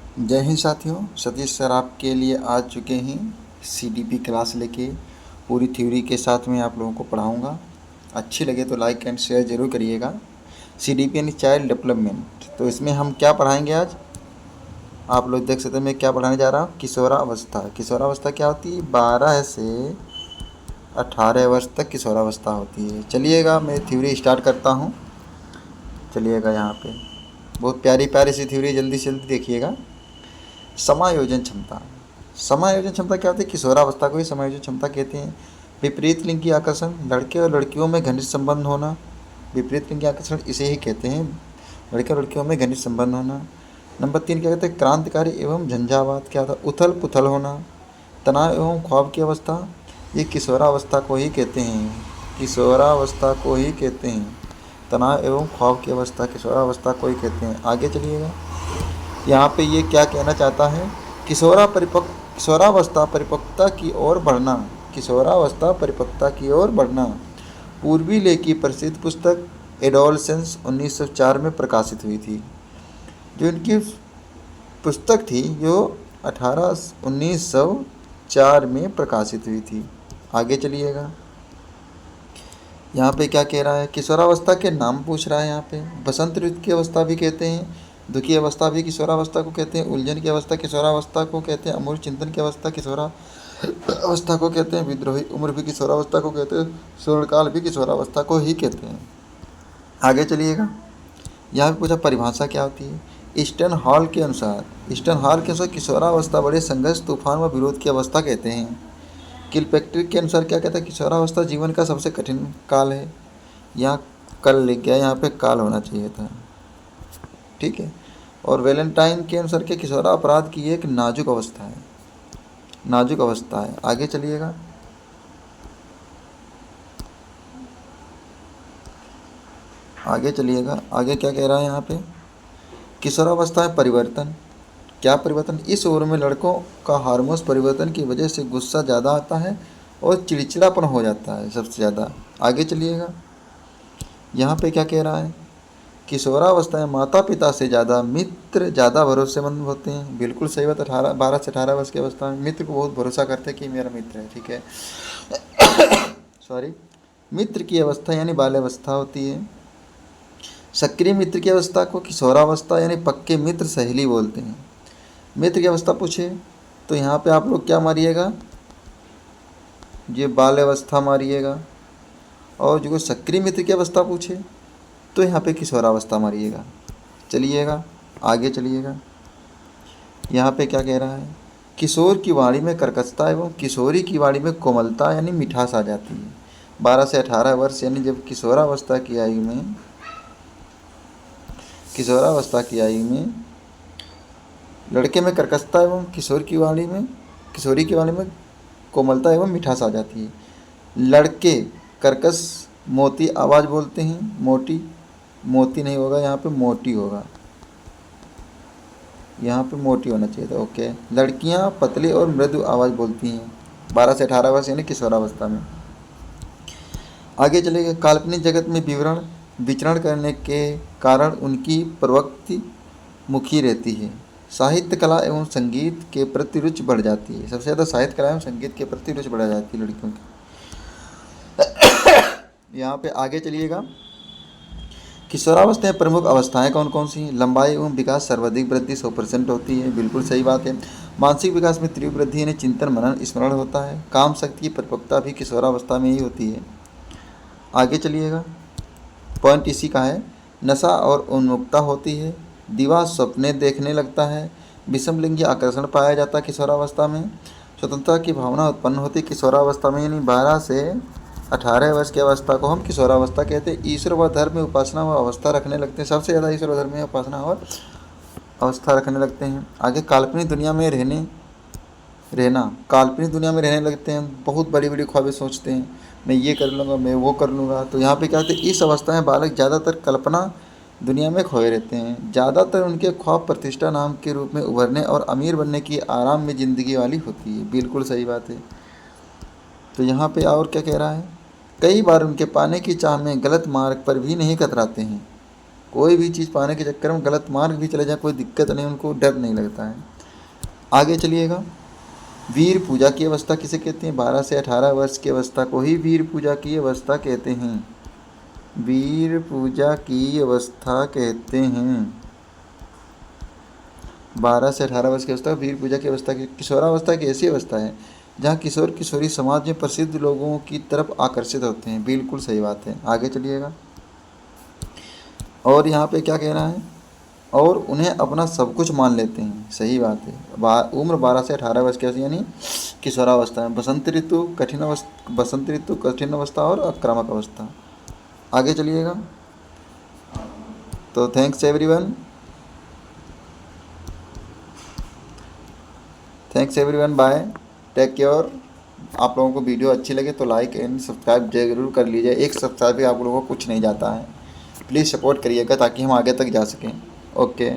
जय हिंद साथियों। सतीश सर आपके लिए आ चुके हैं सीडीपी क्लास लेके। पूरी थ्योरी के साथ में आप लोगों को पढ़ाऊंगा। अच्छी लगे तो लाइक एंड शेयर ज़रूर करिएगा। सीडीपी यानी चाइल्ड डेवलपमेंट। तो इसमें हम क्या पढ़ाएंगे आज? आप लोग देख सकते हैं मैं क्या पढ़ाने जा रहा हूँ। किशोरावस्था। किशोरावस्था क्या होती है? 12 से 18 वर्ष तक किशोरावस्था होती है। चलिएगा मैं थ्योरी स्टार्ट करता हूँ। चलिएगा यहाँ पे बहुत प्यारी प्यारी सी थ्योरी, जल्दी से जल्दी देखिएगा। समायोजन क्षमता। समायोजन क्षमता क्या होती है? किशोरावस्था को ही समायोजन क्षमता कहते हैं। विपरीत लिंगी आकर्षण, लड़के और लड़कियों में घनिष्ठ संबंध होना। विपरीत लिंगी आकर्षण इसे ही कहते हैं, लड़के और लड़कियों में घनिष्ठ संबंध होना। नंबर 3 क्या कहते हैं? क्रांतिकारी एवं झंझावात। क्या होता है? उथल पुथल होना। तनाव एवं ख्वाब की अवस्था, ये किशोरावस्था को ही कहते हैं। किशोरावस्था को ही कहते हैं। तनाव एवं ख्वाब की अवस्था किशोरावस्था को ही कहते हैं। आगे चलिएगा। यहाँ पे ये क्या कहना चाहता है? किशोरावस्था परिपक्वता की ओर बढ़ना। किशोरावस्था परिपक्वता की ओर बढ़ना। पूर्वी ले की प्रसिद्ध पुस्तक एडोलसेंस 1904 में प्रकाशित हुई थी। जो इनकी पुस्तक थी जो 1904 में प्रकाशित हुई थी। आगे चलिएगा। यहाँ पे क्या कह रहा है? किशोरावस्था के नाम पूछ रहा है। यहाँ पे बसंत ऋतु की अवस्था भी कहते हैं, दुखी अवस्था भी किशोरावस्था को कहते हैं, उलझन की अवस्था किशोरावस्था को कहते हैं, अमूल चिंतन की अवस्था किशोरावस्था को कहते हैं, विद्रोही उम्र भी किशोरावस्था को कहते हैं, स्वर्णकाल भी किशोरावस्था को ही कहते हैं। आगे चलिएगा। यहाँ पे पूछा परिभाषा क्या होती है? ईस्टर्न हॉल के अनुसार किशोरावस्था बड़े संघर्ष, तूफान व विरोध की अवस्था कहते हैं। किलपैट्रिक के अनुसार क्या कहता है? किशोरावस्था जीवन का सबसे कठिन काल है। यहाँ कल लिख गया, यहाँ पे काल होना चाहिए था। ठीक है। और वैलेंटाइन के अनुसार क्या? किशोरा अपराध की एक नाजुक अवस्था है। नाजुक अवस्था है। आगे चलिएगा। आगे चलिएगा। आगे क्या कह रहा है यहाँ पे? किशोरावस्था है परिवर्तन। क्या परिवर्तन? इस उम्र में लड़कों का हार्मोन्स परिवर्तन की वजह से गुस्सा ज़्यादा आता है और चिड़चिड़ापन हो जाता है सबसे ज़्यादा। आगे चलिएगा। यहाँ पे क्या कह रहा है? किशोरावस्था में माता पिता से ज़्यादा मित्र ज़्यादा भरोसेमंद होते हैं। बिल्कुल सही बात। 12 से 18 वर्ष की अवस्था में मित्र को बहुत भरोसा करते हैं कि मेरा मित्र है। ठीक है। सॉरी। मित्र की अवस्था यानी बाल्यावस्था होती है। सक्रिय मित्र की अवस्था को किशोरावस्था यानी पक्के मित्र सहेली बोलते हैं। मित्र की अवस्था पूछे तो यहाँ पे आप लोग क्या मारिएगा? ये बाल्यावस्था मारिएगा। और जो सक्रिय मित्र की अवस्था पूछे तो यहाँ पे किशोरावस्था मारिएगा। चलिएगा आगे चलिएगा। यहाँ पे क्या कह रहा है? किशोर की वाणी में कर्कशता एवं किशोरी की वाणी में कोमलता यानी मिठास आ जाती है। 12 से 18 वर्ष यानी जब किशोरावस्था की आयु में लड़के में कर्कशता एवं किशोरी की वाणी में कोमलता एवं मिठास आ जाती है। लड़के कर्कश मोती आवाज़ बोलते हैं। मोती नहीं होगा, यहाँ पे मोटी होगा। यहाँ पे मोटी होना चाहिए था। ओके। लड़कियाँ पतली और मृदु आवाज़ बोलती हैं 12 से 18 वर्ष यानी किशोरावस्था में। आगे चलेंगे। काल्पनिक जगत में विचरण करने के कारण उनकी प्रवृत्ति मुखी रहती है। साहित्य कला एवं संगीत के प्रति रुचि बढ़ जाती है। सबसे ज़्यादा साहित्य कला एवं संगीत के प्रति रुचि बढ़ जाती है लड़कियों की। यहाँ पे आगे चलिएगा। किशोरावस्था में प्रमुख अवस्थाएं कौन कौन सी हैं? लंबाई एवं विकास सर्वाधिक वृद्धि 100% होती है। बिल्कुल सही बात है। मानसिक विकास में तीव्र वृद्धि यानी चिंतन मनन स्मरण होता है। काम शक्ति की परिपक्वता भी किशोरावस्था में ही होती है। आगे चलिएगा। पॉइंट इसी का है। नशा और उन्मुखता होती है। दिवा सपने देखने लगता है। विषमलिंगी आकर्षण पाया जाता है किशोरावस्था में। स्वतंत्रता की भावना उत्पन्न होती है किशोरावस्था में यानी 12 से 18 वर्ष की अवस्था को हम किशोरावस्था कहते हैं। ईश्वर व धर्म में उपासना व अवस्था रखने लगते हैं। सबसे ज़्यादा ईश्वर व धर्म में उपासना और अवस्था रखने लगते हैं। आगे काल्पनिक दुनिया में रहने लगते हैं। बहुत बड़ी बड़ी ख्वाबें सोचते हैं, मैं ये कर लूँगा, मैं वो कर लूँगा। तो यहाँ पे क्या होता है? इस अवस्था में बालक ज़्यादातर कल्पना दुनिया में खोए रहते हैं। ज़्यादातर उनके ख्वाब प्रतिष्ठा नाम के रूप में उभरने और अमीर बनने की आराम में ज़िंदगी वाली होती है। बिल्कुल सही बात है। तो यहाँ पे और क्या कह रहा है? कई बार उनके पाने की चाह में गलत मार्ग पर भी नहीं कतराते हैं। कोई भी चीज़ पाने के चक्कर में गलत मार्ग भी चले जाए कोई दिक्कत नहीं, उनको डर नहीं लगता है। आगे चलिएगा। वीर पूजा की अवस्था किसे कहते हैं? 12 से 18 वर्ष की अवस्था को ही वीर पूजा की अवस्था कहते हैं। वीर पूजा की अवस्था कहते हैं। 12 से 18 वर्ष की अवस्था वीर पूजा की अवस्था की। किशोरावस्था एक ऐसी अवस्था है जहाँ किशोर किशोरी समाज में प्रसिद्ध लोगों की तरफ आकर्षित होते हैं। बिल्कुल सही बात है। आगे चलिएगा। और यहाँ पे क्या कह रहा है? और उन्हें अपना सब कुछ मान लेते हैं। सही बात है। उम्र 12 से 18 वर्ष की यानी किशोरावस्था है। बसंत ऋतु कठिन अवस्था और आक्रामक अवस्था। आगे चलिएगा। तो thanks everyone. Bye, take care. आप लोगों को वीडियो अच्छी लगे तो लाइक एंड सब्सक्राइब जरूर कर लीजिए। एक सब्सक्राइब भी आप लोगों को कुछ नहीं जाता है। प्लीज़ सपोर्ट करिएगा ताकि हम आगे तक जा सकें। ओके।